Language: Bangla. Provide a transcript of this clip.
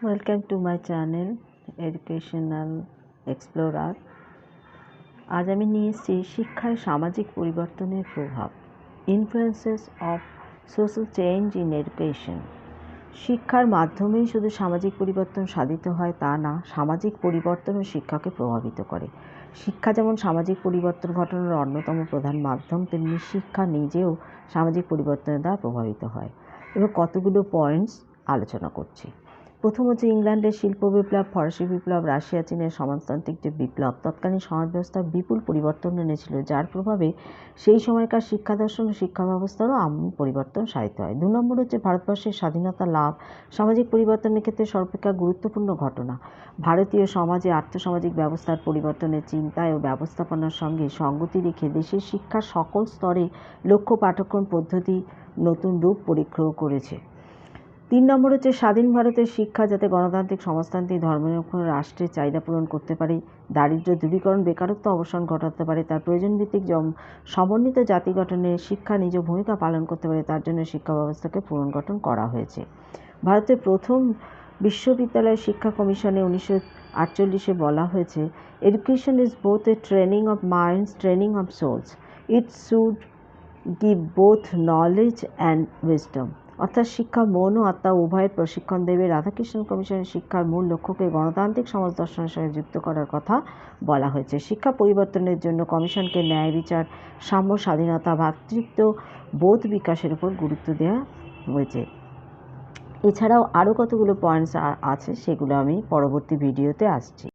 Welcome to my channel educational explorer. আজ আমি নিয়ে এসেছি শিক্ষায় সামাজিক পরিবর্তনের প্রভাব, influences of social change in education. শিক্ষার মাধ্যমেই শুধু সামাজিক পরিবর্তন সাধিত হয় তা না, সামাজিক পরিবর্তনও শিক্ষাকে প্রভাবিত করে। শিক্ষা যেমন সামাজিক পরিবর্তন ঘটানোর অন্যতম প্রধান মাধ্যম, তেমনি শিক্ষা নিজেও সামাজিক পরিবর্তনের দ্বারা প্রভাবিত হয়। এবার কতগুলো পয়েন্টস আলোচনা করছি। প্রথম হচ্ছে ইংল্যান্ডের শিল্প বিপ্লব, ফরাসি বিপ্লব, রাশিয়া চীনের সমাজতান্ত্রিক যে বিপ্লব তৎকালীন সমাজ ব্যবস্থার বিপুল পরিবর্তন এনেছিল, যার প্রভাবে সেই সময়কার শিক্ষা দর্শন ও শিক্ষা ব্যবস্থারও আমূল পরিবর্তন সাধিত হয়। 2 নম্বর হচ্ছে ভারতবর্ষের স্বাধীনতা লাভ সামাজিক পরিবর্তনের ক্ষেত্রে সর্বাপেক্ষা গুরুত্বপূর্ণ ঘটনা। ভারতীয় সমাজে আর্থসামাজিক ব্যবস্থার পরিবর্তনের চিন্তায় ও ব্যবস্থাপনার সঙ্গে সঙ্গতি রেখে দেশের শিক্ষার সকল স্তরে লক্ষ্য পাঠ্যক্রম পদ্ধতি নতুন রূপ পরিগ্রহ করেছে। 3 নম্বর হচ্ছে স্বাধীন ভারতের শিক্ষা যাতে গণতান্ত্রিক সমাজতান্ত্রিক ধর্মনিরপেক্ষ রাষ্ট্রের চাহিদা পূরণ করতে পারে, দারিদ্র্য দূরীকরণ, বেকারত্ব অবসান ঘটাতে পারে, তার প্রয়োজনভিত্তিক সমন্বিত জাতি গঠনে শিক্ষা নিজ ভূমিকা পালন করতে পারে, তার জন্য শিক্ষা ব্যবস্থাকে পুনর্গঠন করা হয়েছে। ভারতের প্রথম বিশ্ববিদ্যালয় শিক্ষা কমিশনে 1948 বলা হয়েছে, education is both a training of minds, training of souls. It should give both knowledge and wisdom. অর্থাৎ শিক্ষা মন ও আত্মা উভয়ের প্রশিক্ষণ দেবে। রাধাকৃষ্ণন কমিশনের শিক্ষার মূল লক্ষ্যকে গণতান্ত্রিক সমাজ দর্শনের সঙ্গে যুক্ত করার কথা বলা হয়েছে। শিক্ষা পরিবর্তনের জন্য কমিশনকে ন্যায় বিচার, সাম্য, স্বাধীনতা, ভ্রাতৃত্ব বোধ বিকাশের উপর গুরুত্ব দেওয়া হয়েছে। এছাড়াও আরও কতগুলো পয়েন্টস আছে, সেগুলো আমি পরবর্তী ভিডিওতে আসছি।